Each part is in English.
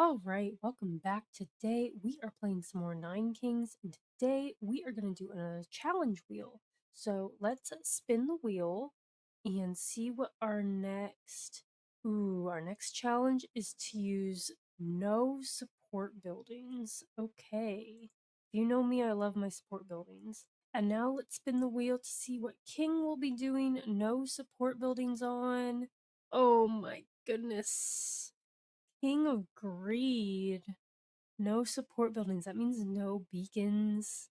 Alright, welcome back. Today we are playing some more Nine Kings, and today we are going to do another challenge wheel. So let's spin the wheel and see what our next... Ooh, our next challenge is to use no support buildings. Okay. If you know me, I love my support buildings. And now let's spin the wheel to see what king will be doing no support buildings on. Oh my goodness. King of Greed. No support buildings. That means no beacons.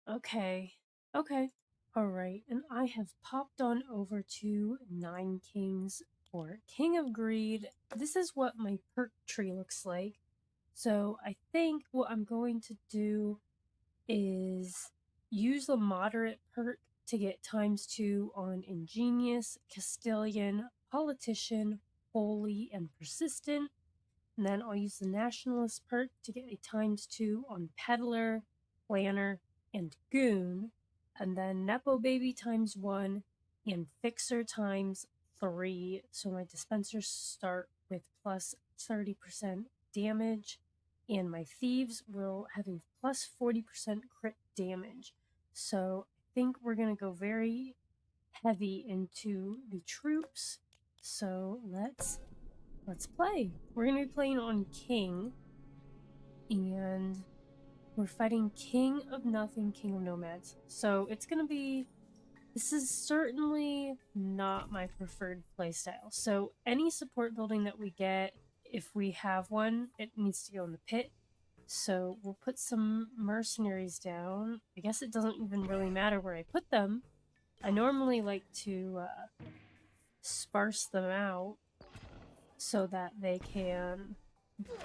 Okay. Okay. Alright, and I have popped on over to Nine Kings for King of Greed. This is what my perk tree looks like. So I think what I'm going to do is use the moderate perk to get ×2 on Ingenious, Castilian, Politician, Holy, and Persistent. And then I'll use the Nationalist perk to get a ×2 on Peddler, Planner, and Goon. And then Nepo Baby ×1 and Fixer ×3. So my dispensers start with plus 30% damage. And my Thieves will have a plus 40% crit damage. So I think we're going to go very heavy into the troops. So let's play. We're gonna be playing on King, and we're fighting King of Nothing, King of Nomads. So it's gonna be... This is certainly not my preferred playstyle. So any support building that we get, if we have one, it needs to go in the pit. So we'll put some mercenaries down. I guess it doesn't even really matter where I put them. I normally like to sparse them out so that they can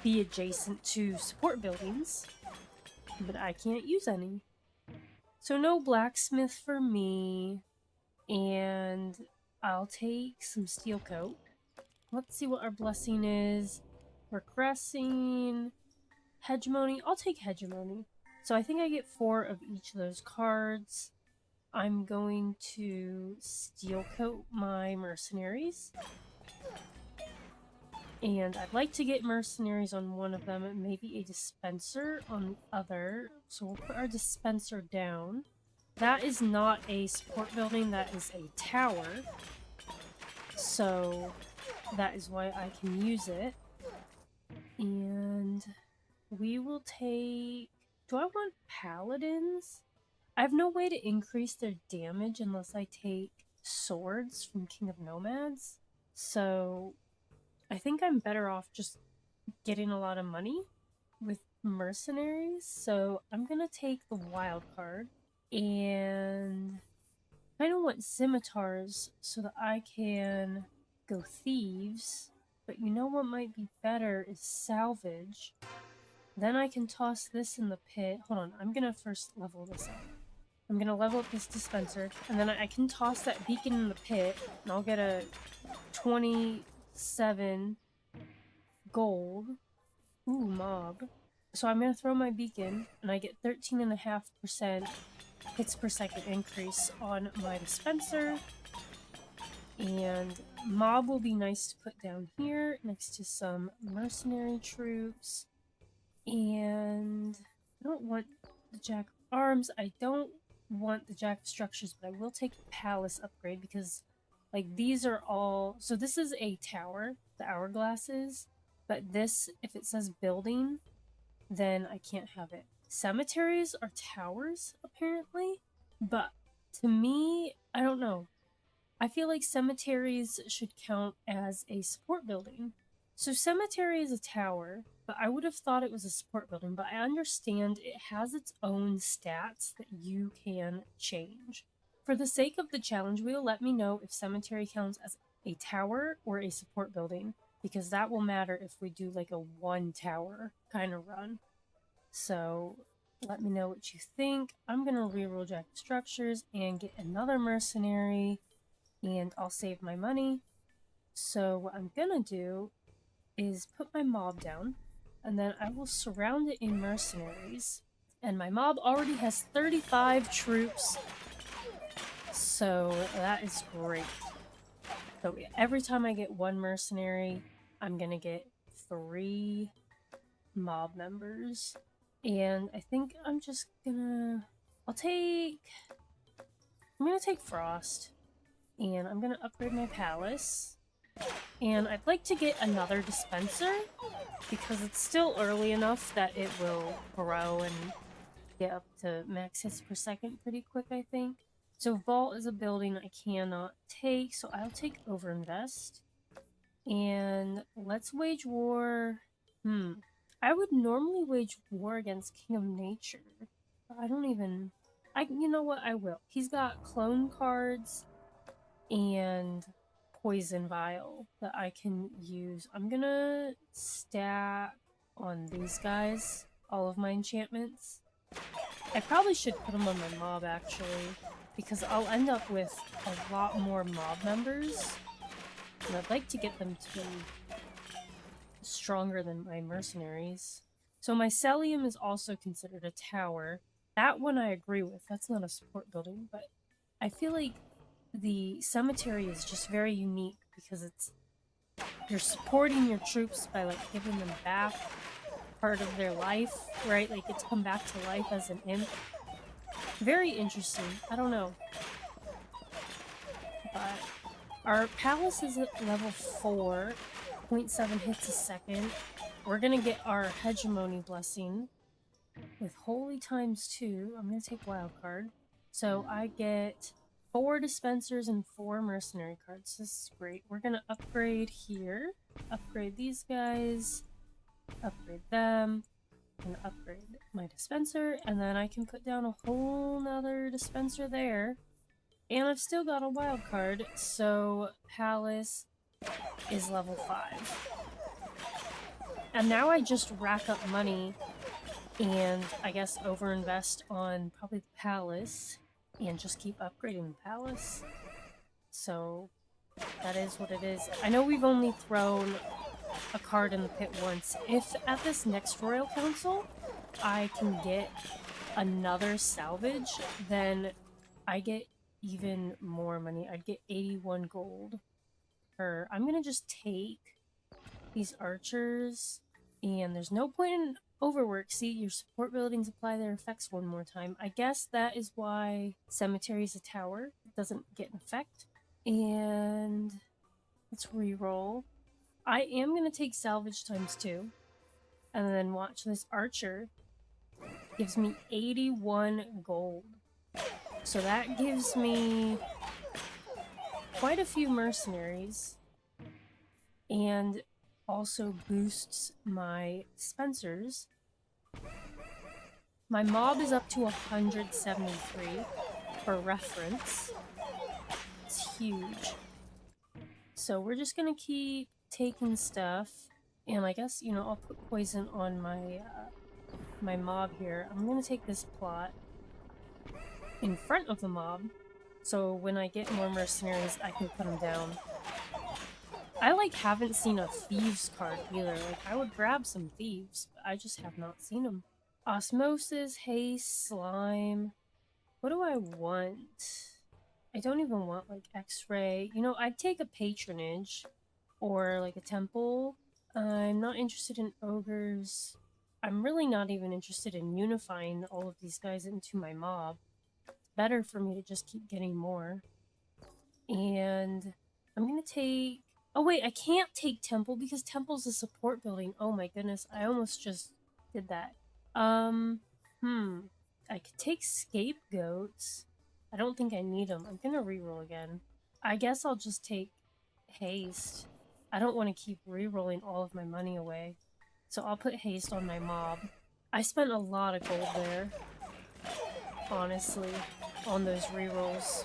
be adjacent to support buildings, but I can't use any. So no blacksmith for me, and I'll take some steel coat. Let's see what our blessing is. Regressing, hegemony. I'll take hegemony. So I think I get 4 of each of those cards. I'm going to steel coat my mercenaries. And I'd like to get mercenaries on one of them and maybe a dispenser on the other. So we'll put our dispenser down. That is not a support building, that is a tower. So that is why I can use it. And we will take... Do I want paladins? I have no way to increase their damage unless I take swords from King of Nomads. So I think I'm better off just getting a lot of money with mercenaries. So I'm gonna take the wild card, and I don't want scimitars so that I can go thieves. But you know what might be better is salvage. Then I can toss this in the pit. Hold on, I'm gonna first level this up. I'm gonna level up this dispenser, and then I can toss that beacon in the pit, and I'll get a 27 gold. Ooh, mob. So I'm gonna throw my beacon, and I get 13.5% hits per second increase on my dispenser. And mob will be nice to put down here next to some mercenary troops. And I don't want the Jack of Arms. I don't want the Jack of Structures, but I will take the Palace upgrade because, like, these are all... So this is a tower, the Hourglass is, but this, if it says building, then I can't have it. Cemeteries are towers, apparently, but to me, I don't know. I feel like cemeteries should count as a support building. So cemetery is a tower, but I would have thought it was a support building, but I understand it has its own stats that you can change. For the sake of the challenge wheel, let me know if cemetery counts as a tower or a support building, because that will matter if we do like a 1 tower kind of run. So let me know what you think. I'm going to reroll Jack of Structures and get another mercenary, and I'll save my money. So what I'm going to do is put my mob down, and then I will surround it in mercenaries. And my mob already has 35 troops, so that is great. So every time I get 1 mercenary, I'm gonna get 3 mob members. And I think I'm just gonna... I'm gonna take Frost. And I'm gonna upgrade my palace. And I'd like to get another dispenser, because it's still early enough that it will grow and get up to max hits per second pretty quick, I think. So Vault is a building I cannot take, so I'll take Overinvest. And let's wage war. I would normally wage war against King of Nature. But I don't even... you know what? I will. He's got clone cards and Poison Vial that I can use. I'm gonna stack on these guys all of my enchantments. I probably should put them on my mob, actually, because I'll end up with a lot more mob members, and I'd like to get them to be stronger than my mercenaries. So Mycelium is also considered a tower. That one I agree with. That's not a support building, but I feel like the cemetery is just very unique because you're supporting your troops by like giving them back part of their life, right? Like it's come back to life as an imp. Very interesting. I don't know. But our palace is at level 4, 0.7 hits a second. We're gonna get our hegemony blessing with holy ×2. I'm gonna take wildcard. So I get 4 dispensers and 4 mercenary cards. This is great. We're gonna upgrade here. Upgrade these guys. Upgrade them. And upgrade my dispenser. And then I can put down a whole nother dispenser there. And I've still got a wild card. So Palace is level 5. And now I just rack up money and I guess overinvest on probably the Palace. And just keep upgrading the Palace. So that is what it is. I know we've only thrown a card in the pit once. If at this next Royal Council I can get another salvage, then I get even more money. I'd get 81 gold. I'm gonna just take these archers, and there's no point in overwork. See, your support buildings apply their effects one more time. I guess that is why Cemetery is a tower. It doesn't get an effect. And let's reroll. I am going to take salvage ×2. And then watch this archer. Gives me 81 gold. So that gives me quite a few mercenaries. And also boosts my dispensers. My mob is up to 173 for reference. It's huge. So we're just gonna keep taking stuff, and I guess, you know, I'll put poison on my my mob here. I'm gonna take this plot in front of the mob, so when I get more mercenaries, I can put them down. I, like, haven't seen a thieves card either. Like, I would grab some thieves, but I just have not seen them. Osmosis, haste, slime. What do I want? I don't even want, like, X-ray. You know, I'd take a patronage or, like, a temple. I'm not interested in ogres. I'm really not even interested in unifying all of these guys into my mob. It's better for me to just keep getting more. And I'm gonna take... Oh wait, I can't take temple because temple's a support building. Oh my goodness, I almost just did that. I could take scapegoats. I don't think I need them. I'm gonna reroll again. I guess I'll just take haste. I don't want to keep rerolling all of my money away. So I'll put haste on my mob. I spent a lot of gold there, honestly, on those rerolls.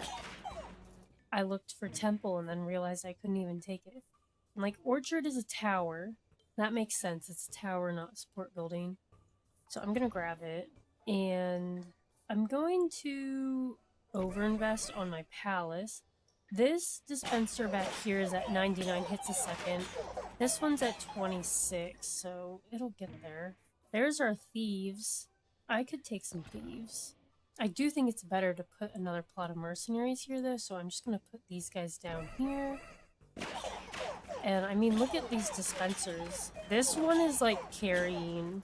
I looked for temple and then realized I couldn't even take it. And, like, orchard is a tower. That makes sense. It's a tower, not a support building. So I'm gonna grab it. And I'm going to overinvest on my palace. This dispenser back here is at 99 hits a second. This one's at 26, so it'll get there. There's our thieves. I could take some thieves. I do think it's better to put another plot of mercenaries here, though, so I'm just going to put these guys down here. And I mean, look at these dispensers. This one is like carrying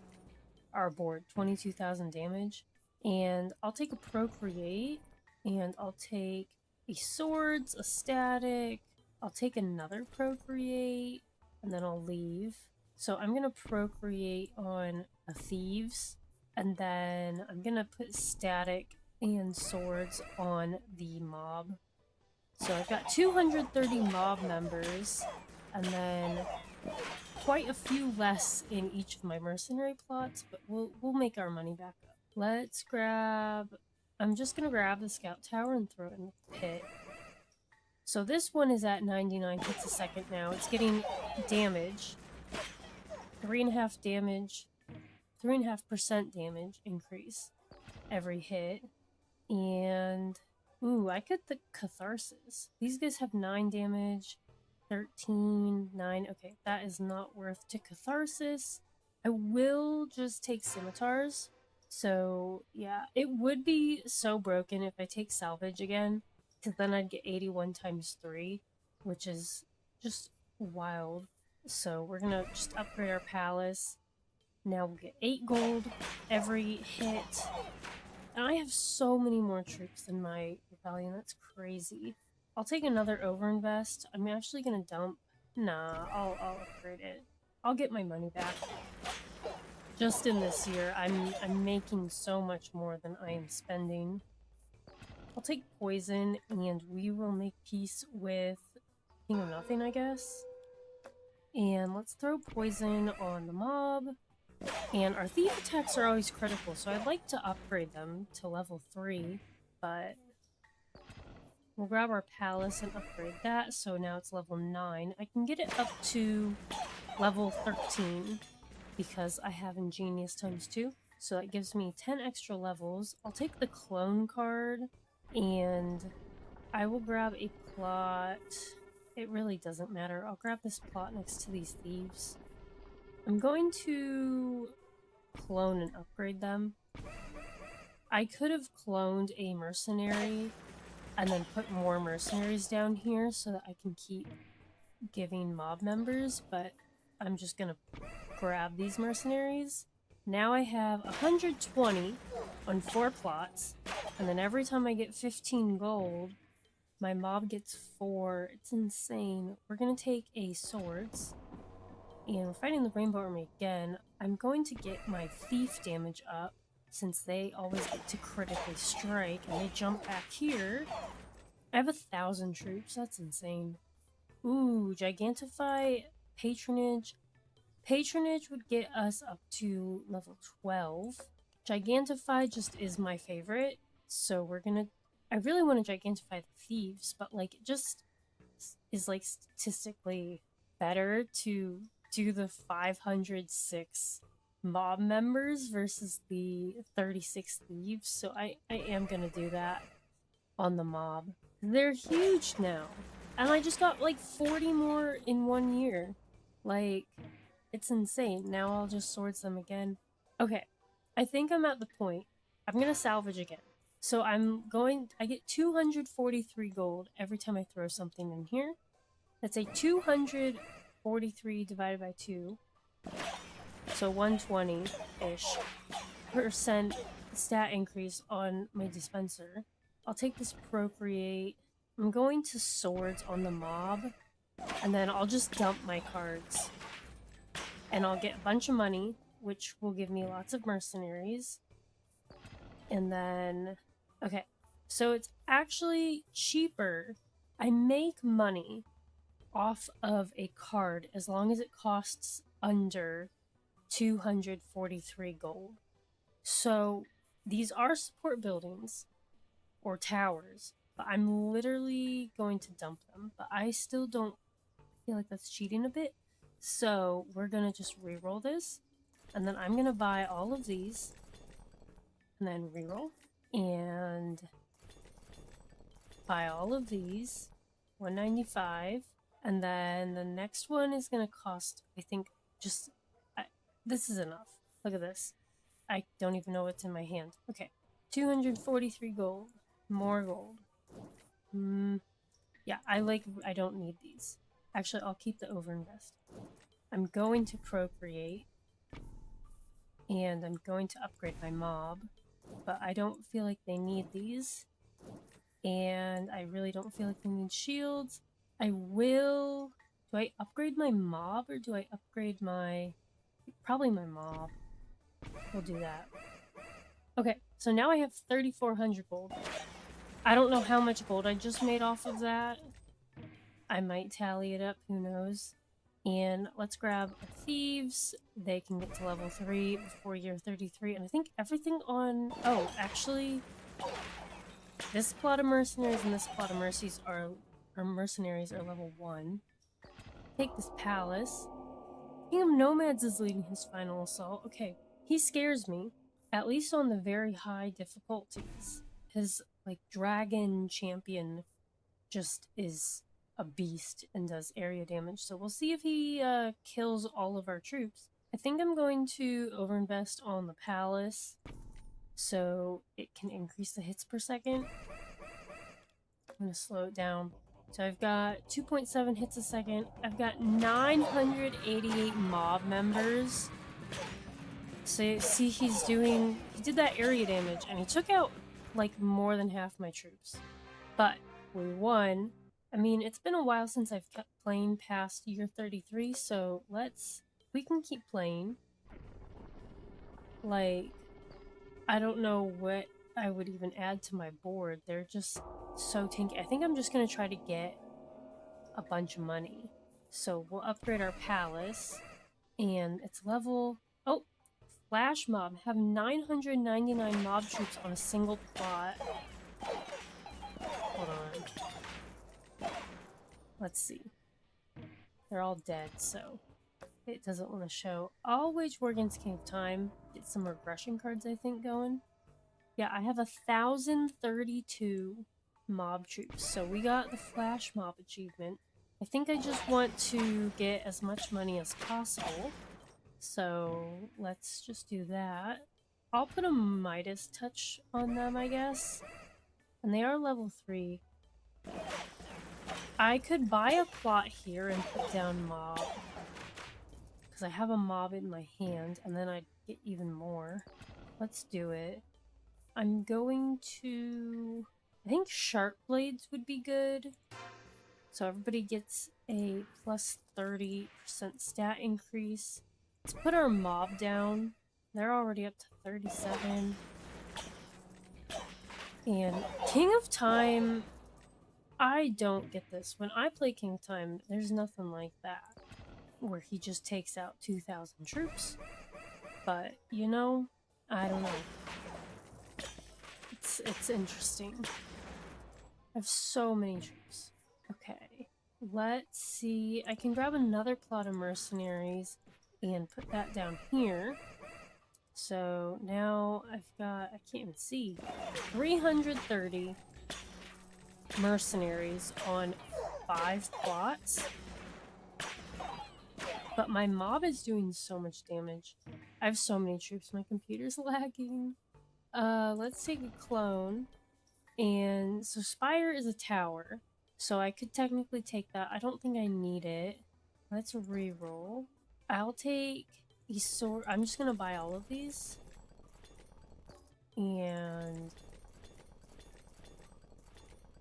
our board, 22,000 damage. And I'll take a Procreate, and I'll take a Swords, a Static, I'll take another Procreate, and then I'll leave. So I'm gonna Procreate on a Thieves, and then I'm gonna put Static and Swords on the Mob. So I've got 230 mob members, and then quite a few less in each of my mercenary plots, but we'll make our money back up. Let's grab... I'm just gonna grab the scout tower and throw it in the pit. So this one is at 99 hits a second now. It's getting damage. 3.5 damage. 3.5% damage increase every hit. And... ooh, I get the Catharsis. These guys have 9 damage. 13, 9. Okay, that is not worth to Catharsis. I will just take Scimitars. So, yeah, it would be so broken if I take Salvage again, because then I'd get 81 times 3, which is just wild. So, we're gonna just upgrade our Palace. Now we'll get 8 gold every hit. And I have so many more troops than my rebellion. That's crazy. I'll take another overinvest. I'm actually gonna dump. Nah, I'll upgrade it. I'll get my money back. Just in this year, I'm making so much more than I am spending. I'll take poison, and we will make peace with King of Nothing, I guess. And let's throw poison on the mob. And our thief attacks are always critical, so I'd like to upgrade them to level 3, but we'll grab our palace and upgrade that, so now it's level 9. I can get it up to level 13 because I have Ingenious times 2, so that gives me 10 extra levels. I'll take the clone card, and I will grab a plot. It really doesn't matter. I'll grab this plot next to these thieves. I'm going to clone and upgrade them. I could have cloned a mercenary and then put more mercenaries down here so that I can keep giving mob members, but I'm just gonna grab these mercenaries. Now I have 120 on 4 plots, and then every time I get 15 gold, my mob gets 4. It's insane. We're gonna take a swords, and we're fighting the Rainbow Army again. I'm going to get my thief damage up, since they always get to critically strike, and they jump back here. I have 1,000 troops, that's insane. Ooh, Gigantify, Patronage. Patronage would get us up to level 12. Gigantify just is my favorite, so we're gonna... I really want to Gigantify the Thieves, but like, it just is like statistically better to do the 506 mob members versus the 36 thieves, so I am gonna do that on the mob. They're huge now, and I just got like 40 more in 1 year. Like, it's insane. Now I'll just swords them again. Okay, I think I'm at the point. I'm gonna salvage again. So I get 243 gold every time I throw something in here. That's a 243 divided by 2. So 120-ish % stat increase on my dispenser. I'll take this Procreate. I'm going to swords on the mob, and then I'll just dump my cards. And I'll get a bunch of money, which will give me lots of mercenaries. And then... okay, so it's actually cheaper. I make money off of a card as long as it costs under 243 gold. So these are support buildings or towers, but I'm literally going to dump them. But I still don't feel like that's cheating a bit. So we're gonna just reroll this, and then I'm gonna buy all of these, and then reroll, and buy all of these, 195, and then the next one is gonna cost, I think, just... this is enough. Look at this. I don't even know what's in my hand. Okay, 243 gold. More gold. Yeah, I don't need these. Actually, I'll keep the overinvest. I'm going to procreate. And I'm going to upgrade my mob. But I don't feel like they need these. And I really don't feel like they need shields. I will... Do I upgrade my mob or do I upgrade my... Probably my mob. We'll do that. Okay, so now I have 3,400 gold. I don't know how much gold I just made off of that. I might tally it up, who knows. And let's grab our thieves. They can get to level 3 before year 33. And I think everything on... Oh, actually... This plot of mercenaries and this plot of mercenaries are level 1. Take this palace. King of Nomads is leading his final assault. Okay, he scares me. At least on the very high difficulties. His, like, dragon champion just is a beast and does area damage. So we'll see if he kills all of our troops. I think I'm going to overinvest on the palace so it can increase the hits per second. I'm going to slow it down. So I've got 2.7 hits a second. I've got 988 mob members. So see, he did that area damage and he took out like more than half my troops. But we won. I mean, it's been a while since I've kept playing past year 33, so we can keep playing. Like, I don't know what I would even add to my board. They're just so tanky. I think I'm just gonna try to get a bunch of money. So we'll upgrade our palace, and it's level... Oh! Flash mob. Have 999 mob troops on a single plot. Hold on. Let's see. They're all dead, so it doesn't want to show. I'll wage war against King of Time. Get some regression cards, I think, going. Yeah, I have 1,032 mob troops. So we got the Flash mob achievement. I think I just want to get as much money as possible. So let's just do that. I'll put a Midas touch on them, I guess. And they are level 3. I could buy a plot here and put down mob. Because I have a mob in my hand, and then I'd get even more. Let's do it. I'm going to... I think Sharp Blades would be good. So everybody gets a plus 30% stat increase. Let's put our mob down. They're already up to 37. And King of Time... I don't get this. When I play King of Time, there's nothing like that. Where he just takes out 2,000 troops. But, you know, I don't know. It's interesting. I have so many troops. Okay, let's see. I can grab another plot of mercenaries and put that down here. So now I've got, I can't even see, 330 mercenaries on 5 plots. But my mob is doing so much damage. I have so many troops, my computer's lagging. Let's take a clone. And so Spire is a tower. So I could technically take that. I don't think I need it. Let's re-roll. I'll take a sword. I'm just gonna buy all of these. And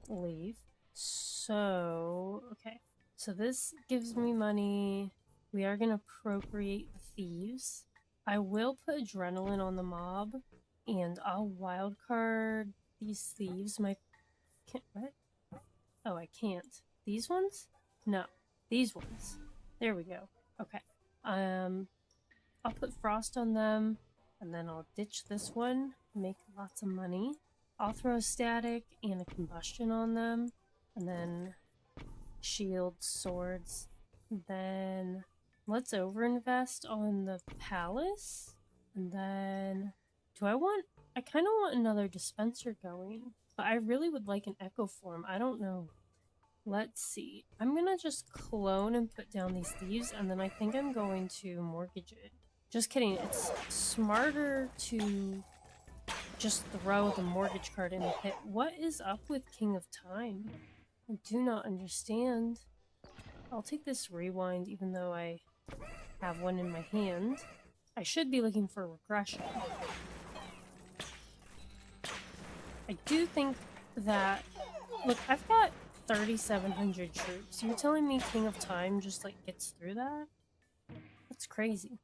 leave. So, okay. So this gives me money. We are gonna procreate the thieves. I will put adrenaline on the mob. And I'll wildcard these thieves. What? Oh, I can't. These ones? No. These ones. There we go. Okay. I'll put frost on them, and then I'll ditch this one, make lots of money. I'll throw a static and a combustion on them, and then shields, swords. Then let's overinvest on the palace, and then I kind of want another dispenser going, but I really would like an echo form. I don't know. Let's see. I'm gonna just clone and put down these thieves, and then I think I'm going to mortgage it. Just kidding. It's smarter to just throw the mortgage card in the pit. What is up with King of Time? I do not understand. I'll take this rewind even though I have one in my hand. I should be looking for regression. I do think that... Look, I've got 3,700 troops. You're telling me King of Time just, like, gets through that? That's crazy.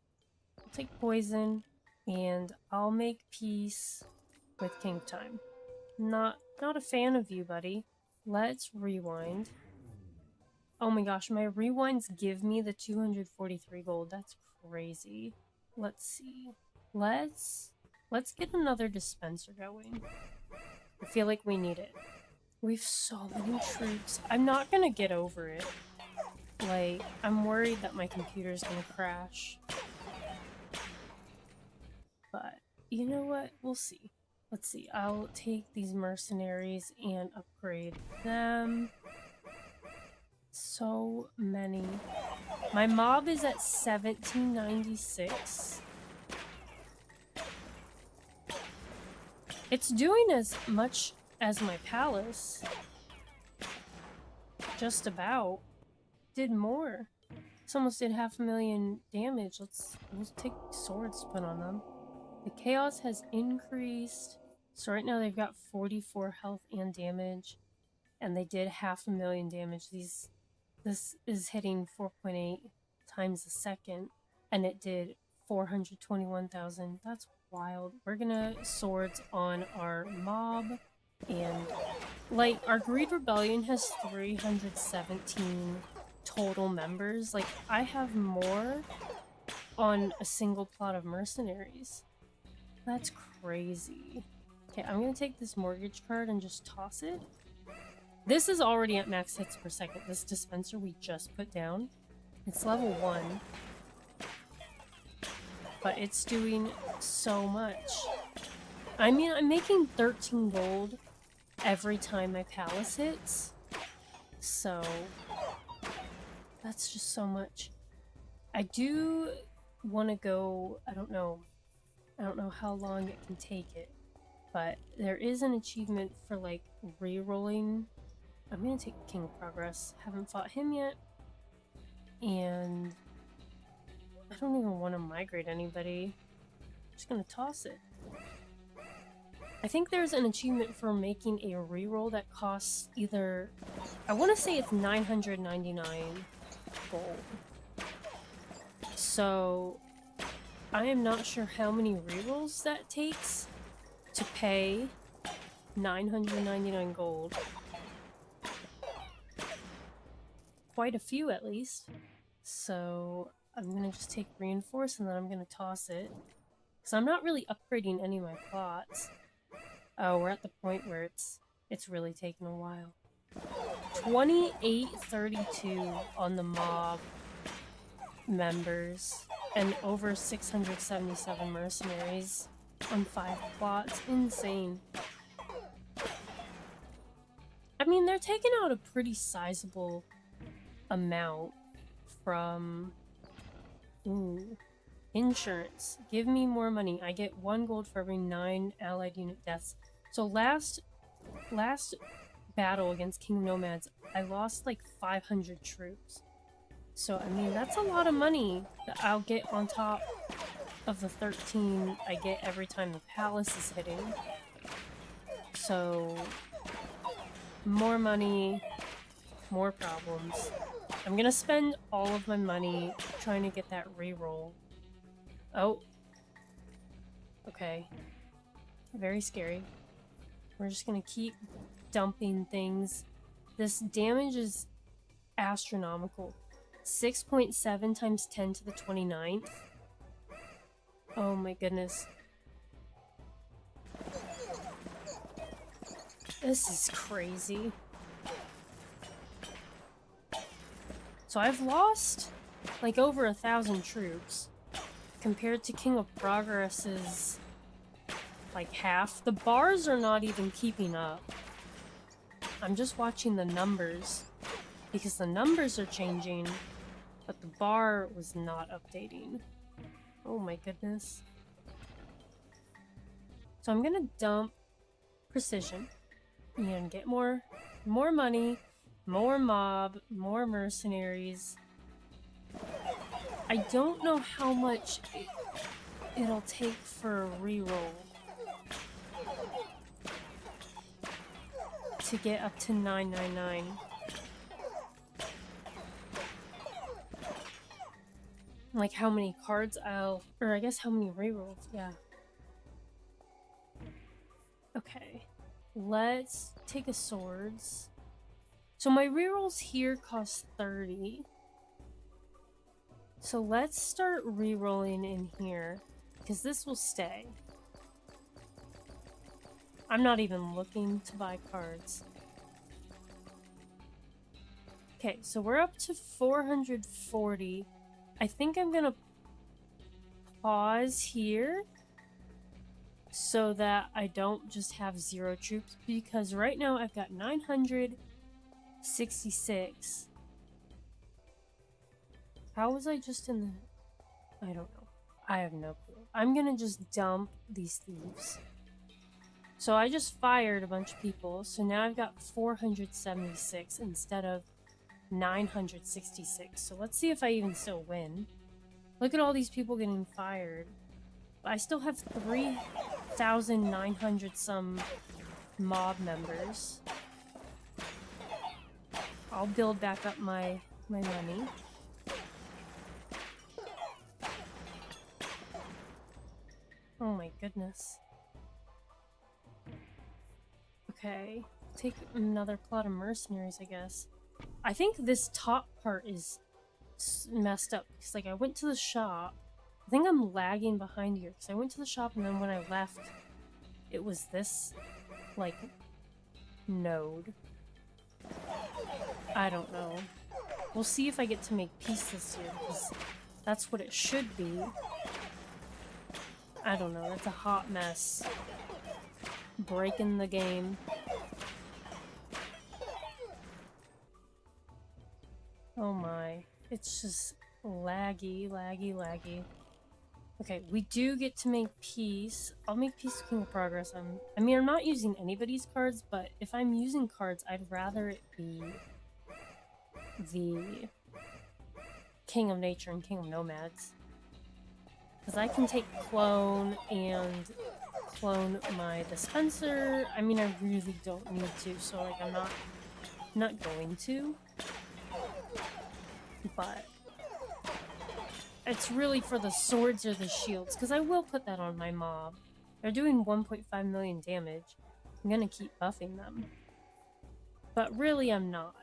I'll take poison, and I'll make peace with King of Time. Not a fan of you, buddy. Let's rewind. Oh my gosh, my rewinds give me the 243 gold. That's crazy. Let's see. Let's get another dispenser going. I feel like we need it. We've so many troops. I'm not gonna get over it. Like, I'm worried that my computer's gonna crash. But, you know what? We'll see. Let's see. I'll take these mercenaries and upgrade them. So many. My mob is at 1796. It's doing as much as my palace. Just about. Did more. This almost did 500,000 damage. We'll take swords to put on them. The chaos has increased. So right now they've got 44 health and damage. And they did 500,000 damage. This is hitting 4.8 times a second. And it did 421,000. That's wild. We're gonna swords on our mob. And, like, our Greed Rebellion has 317 total members. Like, I have more on a single plot of mercenaries. That's crazy. Okay, I'm gonna take this mortgage card and just toss it. This is already at max hits per second. This dispenser we just put down. It's level 1. But it's doing so much. I mean, I'm making 13 gold every time my palace hits. So that's just so much. I do want to go, I don't know how long it can take it, but there is an achievement for, like, re-rolling. I'm gonna take King of Progress. Haven't fought him yet. And I don't even want to migrate anybody. I'm just gonna toss it. I think there's an achievement for making a reroll that costs either... I want to say it's 999 gold. So I am not sure how many rerolls that takes to pay 999 gold. Quite a few, at least. So I'm gonna just take Reinforce and then I'm gonna toss it. Because I'm not really upgrading any of my plots. Oh, we're at the point where it's really taking a while. 2832 on the mob members and over 677 mercenaries on 5 plots. Insane. I mean, they're taking out a pretty sizable amount from... Ooh. Insurance. Give me more money. I get 1 gold for every 9 allied unit deaths. So last battle against King of Nomads, I lost like 500 troops. So, I mean, that's a lot of money that I'll get on top of the 13 I get every time the palace is hitting. So, more money, more problems. I'm gonna spend all of my money trying to get that reroll. Oh. Okay. Very scary. We're just gonna keep dumping things. This damage is astronomical. 6.7 times 10 to the 29th. Oh my goodness. This is crazy. So I've lost like over 1,000 troops compared to King of Progress's like half. The bars are not even keeping up. I'm just watching the numbers because the numbers are changing, but the bar was not updating. Oh my goodness. So I'm gonna dump Precision and get more money, More mob, more mercenaries. I don't know how much it'll take for a reroll to get up to 999. Like how many cards or I guess how many rerolls, yeah. Okay, let's take a swords. So my rerolls here cost 30. So let's start rerolling in here, because this will stay. I'm not even looking to buy cards. Okay, so we're up to 440. I think I'm gonna pause here so that I don't just have 0 troops, because right now I've got 966. How was I just in the... I don't know. I have no clue. I'm gonna just dump these thieves. So I just fired a bunch of people, so now I've got 476 instead of 966. So let's see if I even still win. Look at all these people getting fired. I still have 3,900 some mob members. I'll build back up my money. Oh my goodness. Okay, take another plot of mercenaries, I guess. I think this top part is messed up, because like I went to the shop. I think I'm lagging behind here, because I went to the shop and then when I left, it was this, like, node. I don't know. We'll see if I get to make peace this year, because that's what it should be. I don't know, that's a hot mess. Breaking the game. Oh my. It's just laggy, laggy, laggy. Okay, we do get to make peace. I'll make peace with King of Progress. I mean, I'm not using anybody's cards, but if I'm using cards, I'd rather it be the King of Nature and King of Nomads. Because I can take clone and clone my dispenser. I mean, I really don't need to, so like I'm not going to. But it's really for the swords or the shields, because I will put that on my mob. They're doing 1.5 million damage. I'm gonna keep buffing them. But really, I'm not.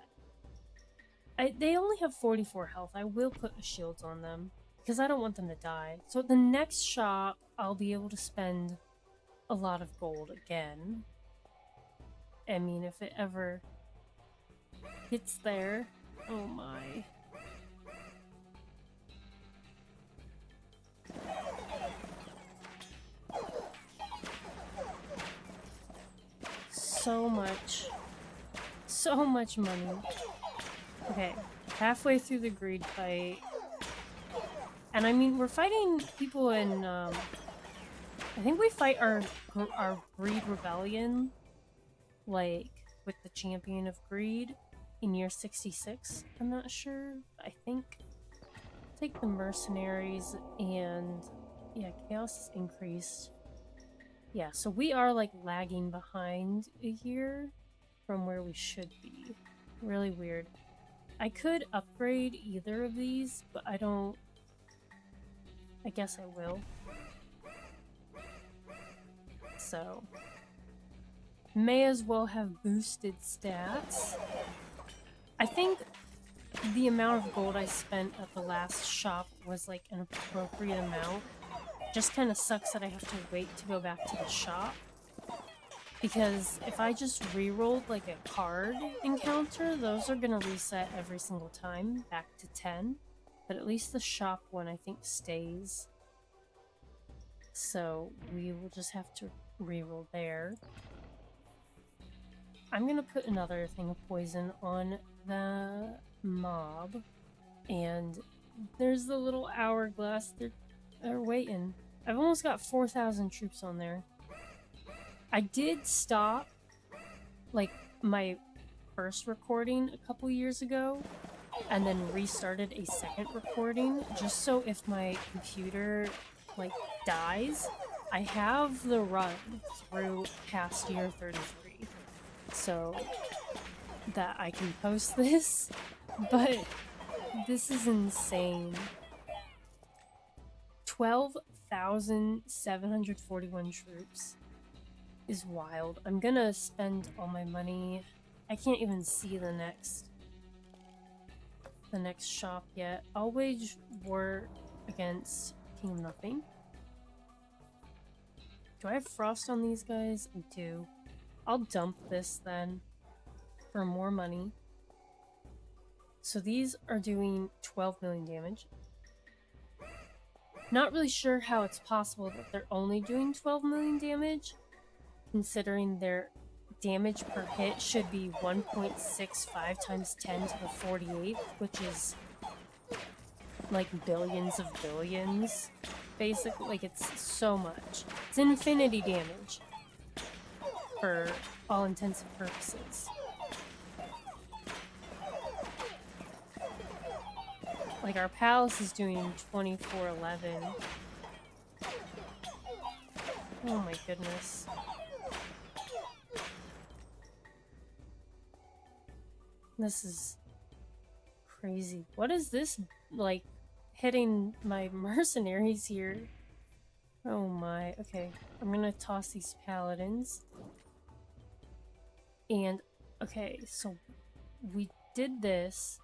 They only have 44 health. I will put the shields on them, because I don't want them to die. So at the next shop, I'll be able to spend a lot of gold again. I mean, if it ever gets there. Oh my. So much money. Okay, halfway through the greed fight. And I mean, we're fighting people in, I think we fight our greed rebellion, like, with the champion of greed in year 66. I'm not sure. I think. Take the mercenaries and, yeah, chaos is increased. Yeah, so we are, like, lagging behind here from where we should be. Really weird. I could upgrade either of these, but I don't... I guess I will. So... may as well have boosted stats. I think the amount of gold I spent at the last shop was, like, an appropriate amount. Just kind of sucks that I have to wait to go back to the shop, because if I just re-rolled like a card encounter, those are gonna reset every single time back to 10, but at least the shop one I think stays, so we will just have to re-roll there. I'm gonna put another thing of poison on the mob, and there's the little hourglass. They're waiting. I've almost got 4,000 troops on there. I did stop, like, my first recording a couple years ago and then restarted a second recording just so if my computer like dies, I have the run through past year 33 so that I can post this. But this is insane. 12,741 troops is wild. I'm gonna spend all my money. I can't even see the next shop yet. I'll wage war against King of Nothing. Do I have frost on these guys? I do. I'll dump this then for more money. So these are doing 12 million damage. Not really sure how it's possible that they're only doing 12 million damage, considering their damage per hit should be 1.65 times 10 to the 48th, which is like billions of billions. Basically, like it's so much. It's infinity damage for all intents and purposes. Like our palace is doing 2411. Oh my goodness. This is crazy. What is this like hitting my mercenaries here? Oh my. Okay, I'm gonna toss these paladins. And okay, so we did this.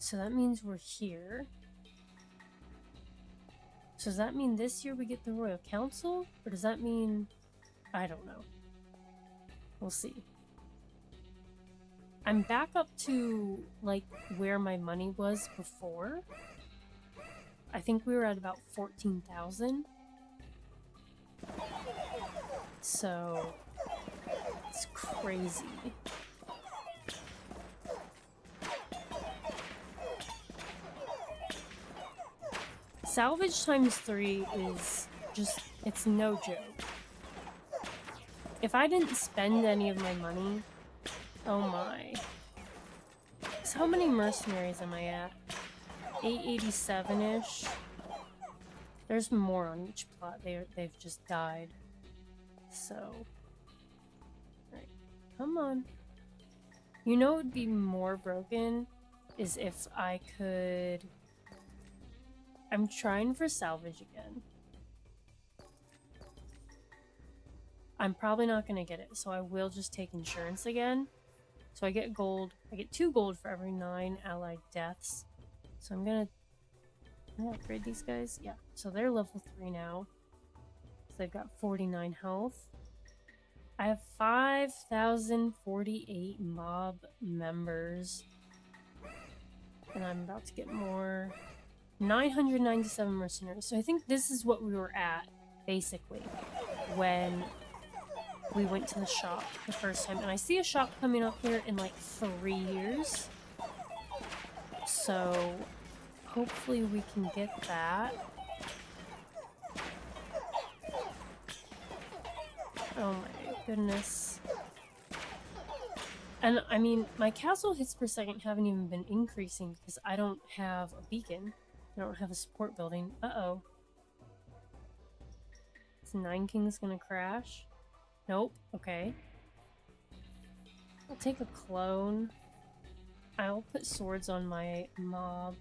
So that means we're here. So does that mean this year we get the Royal Council? Or does that mean... I don't know. We'll see. I'm back up to, like, where my money was before. I think we were at about 14,000. So... it's crazy. Salvage times 3 is just, it's no joke. If I didn't spend any of my money, oh my. So how many mercenaries am I at? 887-ish. There's more on each plot. They've just died. So, right, come on. You know what would be more broken is if I could... I'm trying for salvage again. I'm probably not going to get it, so I will just take insurance again. So I get gold. I get 2 gold for every 9 allied deaths. So I'm going to upgrade these guys. Yeah, so they're level 3 now. So they've got 49 health. I have 5,048 mob members. And I'm about to get more... 997 mercenaries. So I think this is what we were at, basically, when we went to the shop the first time. And I see a shop coming up here in like 3 years. So hopefully we can get that. Oh my goodness. And I mean, my castle hits per second haven't even been increasing because I don't have a beacon. I don't have a support building. Uh-oh. Is 9 Kings gonna crash? Nope. Okay. I'll take a clone. I'll put swords on my mob.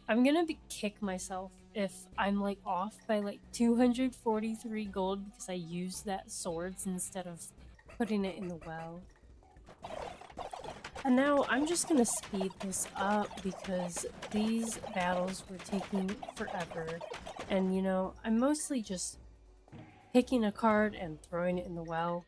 I'm gonna kick myself if I'm like off by like 243 gold because I used that swords instead of putting it in the well. And now I'm just gonna speed this up because these battles were taking forever. And you know, I'm mostly just picking a card and throwing it in the well.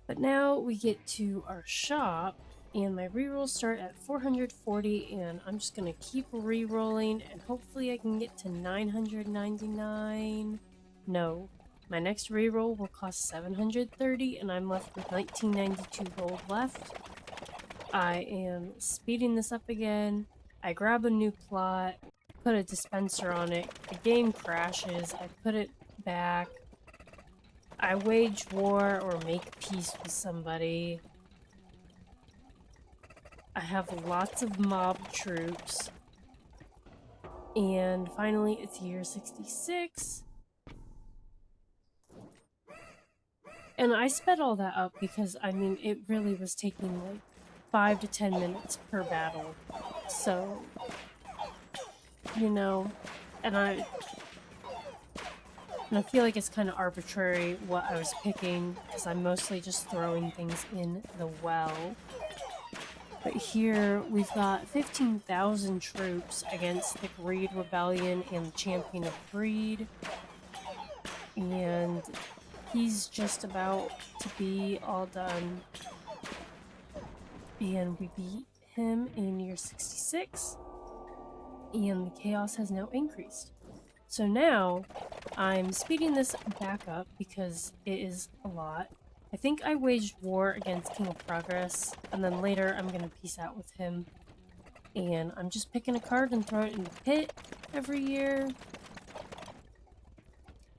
But now we get to our shop and my rerolls start at 440 and I'm just gonna keep rerolling and hopefully I can get to 999. No. My next reroll will cost 730 and I'm left with 1992 gold left. I am speeding this up again. I grab a new plot, put a dispenser on it. The game crashes. I put it back. I wage war or make peace with somebody. I have lots of mob troops. And finally, it's year 66. And I sped all that up because, I mean, it really was taking like 5 to 10 minutes per battle. So, you know, and I feel like it's kind of arbitrary what I was picking because I'm mostly just throwing things in the well. But here we've got 15,000 troops against the Greed Rebellion and the Champion of Greed. And he's just about to be all done. And we beat him in year 66. And the chaos has now increased. So now I'm speeding this back up because it is a lot. I think I waged war against King of Progress, and then later I'm going to peace out with him. And I'm just picking a card and throw it in the pit every year.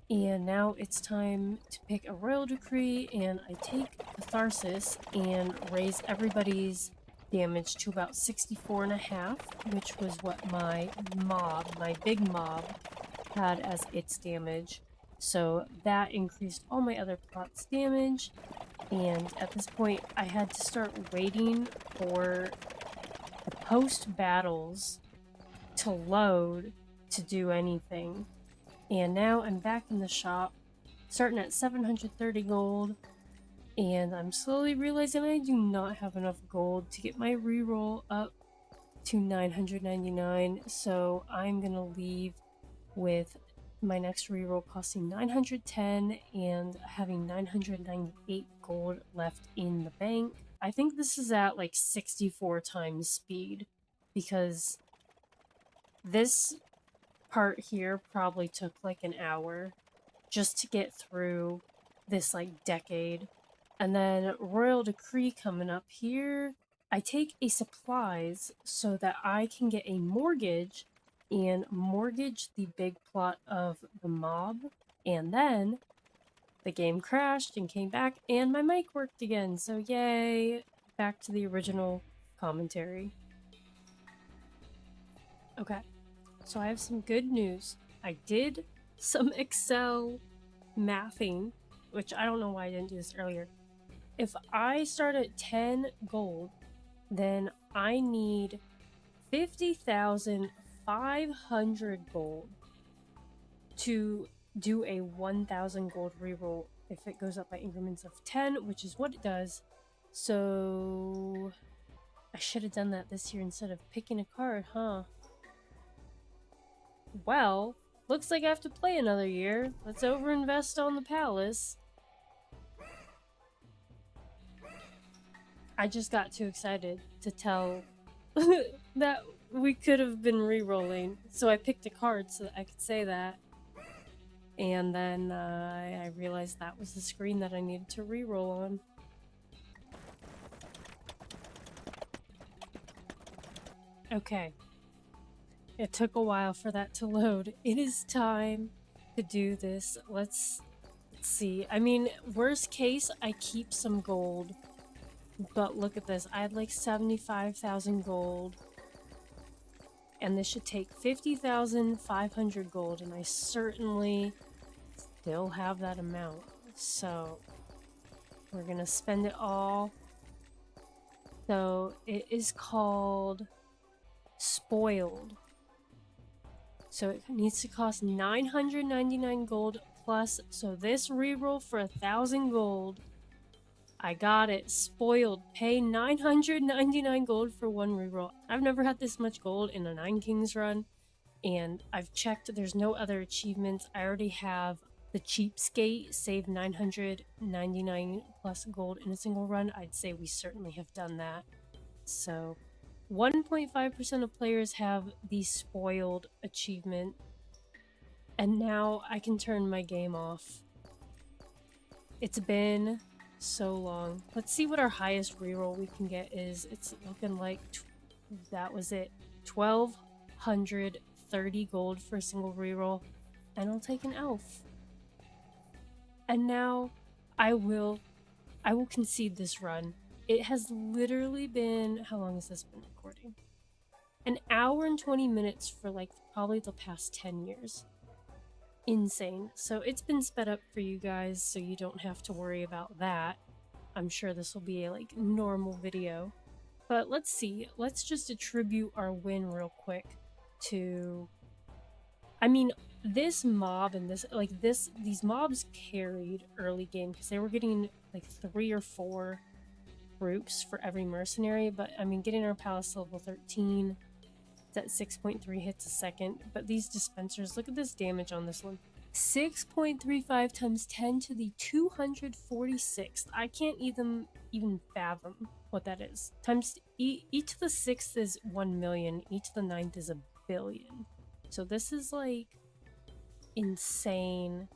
And now it's time to pick a royal decree, and I take Catharsis and raise everybody's damage to about 64.5, which was what my big mob, had as its damage. So that increased all my other plots' damage, and at this point I had to start waiting for the post-battles to load to do anything. And now I'm back in the shop, starting at 730 gold, and I'm slowly realizing I do not have enough gold to get my reroll up to 999, so I'm gonna leave with my next reroll costing 910 and having 998 gold left in the bank. I think this is at like 64 times speed, because this part here probably took like an hour just to get through this like decade. And then Royal Decree coming up here. I take a supplies so that I can get a mortgage and mortgage the big plot of the mob. And then the game crashed and came back and my mic worked again. So yay, back to the original commentary. Okay. So I have some good news. I did some Excel mathing, which I don't know why I didn't do this earlier. If I start at 10 gold, then I need 50,500 gold to do a 1,000 gold reroll if it goes up by increments of 10, which is what it does. So I should have done that this year instead of picking a card, huh? Well, looks like I have to play another year. Let's overinvest on the palace. I just got too excited to tell that we could have been re-rolling, so I picked a card so that I could say that. And then I realized that was the screen that I needed to re-roll on. Okay. It took a while for that to load. It is time to do this. Let's see. I mean, worst case, I keep some gold. But look at this. I had like 75,000 gold. And this should take 50,500 gold. And I certainly still have that amount. So we're going to spend it all. So it is called Spoiled. So it needs to cost 999 gold plus. So this reroll for 1,000 gold. I got it. Spoiled. Pay 999 gold for one reroll. I've never had this much gold in a Nine Kings run. And I've checked. There's no other achievements. I already have the Cheapskate. Save 999 plus gold in a single run. I'd say we certainly have done that. So 1.5% of players have the Spoiled achievement. And now I can turn my game off. It's been so long. Let's see what our highest reroll we can get is. It's looking like that was it. 1,230 gold for a single reroll. And I'll take an elf. And now I will I will concede this run. It has literally been, how long has this been recording? An hour and 20 minutes for like probably the past 10 years. Insane. So it's been sped up for you guys so you don't have to worry about that. I'm sure this will be a like normal video. But let's see. Let's just attribute our win real quick to, I mean, this mob and these mobs carried early game because they were getting like 3 or 4 groups for every mercenary, but I mean, getting our palace level 13, it's at 6.3 hits a second. But these dispensers, look at this damage on this one. 6.35 times 10 to the 246th. I can't even fathom what that is. Times e to the 6th is 1 million, e to the 9th is a billion. So this is like insane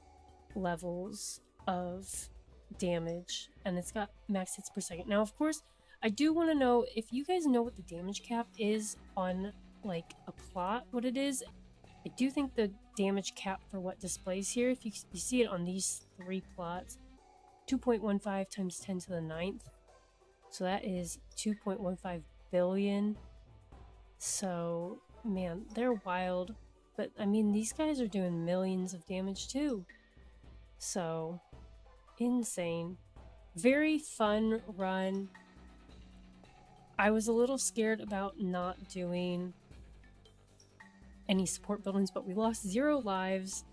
levels of damage, and it's got max hits per second. Now, of course, I do want to know if you guys know what the damage cap is on like a plot, what it is. I do think the damage cap for what displays here, if you see it on these 3 plots, 2.15 times 10 to the 9th. So that is 2.15 billion. So, man, they're wild. But, I mean, these guys are doing millions of damage too. So, insane. Very fun run. I was a little scared about not doing any support buildings, but we lost 0 lives.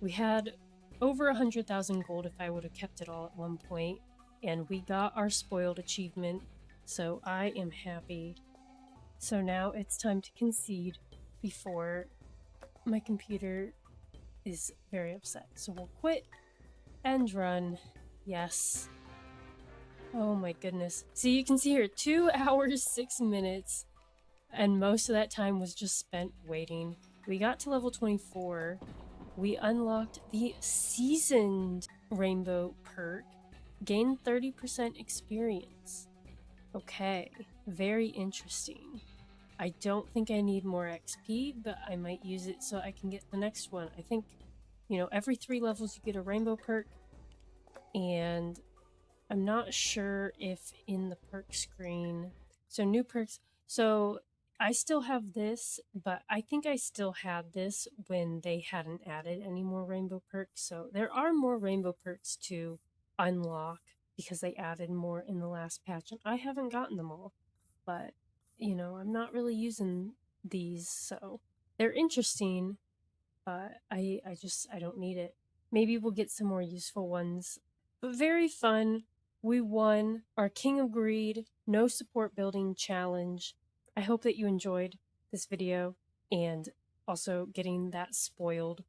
We had over 100,000 gold if I would have kept it all at one point, and we got our spoiled achievement, so I am happy. So now it's time to concede before my computer is very upset. So we'll quit and run. Yes. Oh my goodness. So you can see here 2 hours 6 minutes, and most of that time was just spent waiting. We got to level 24. We unlocked the Seasoned Rainbow perk, gained 30% experience. Okay, very interesting. I don't think I need more XP, but I might use it so I can get the next one. I think, you know, every 3 levels you get a rainbow perk, and I'm not sure if in the perk screen, so new perks, so I still have this, but I think I still had this when they hadn't added any more rainbow perks. So there are more rainbow perks to unlock because they added more in the last patch, and I haven't gotten them all. But, you know, I'm not really using these, so they're interesting, but I don't need it. Maybe we'll get some more useful ones. But very fun. We won our King of Greed no support building challenge. I hope that you enjoyed this video and also getting that spoiled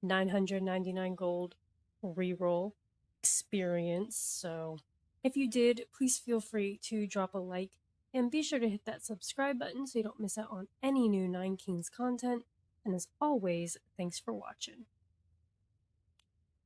999 gold reroll experience. So if you did, please feel free to drop a like and be sure to hit that subscribe button so you don't miss out on any new Nine Kings content. And as always, thanks for watching.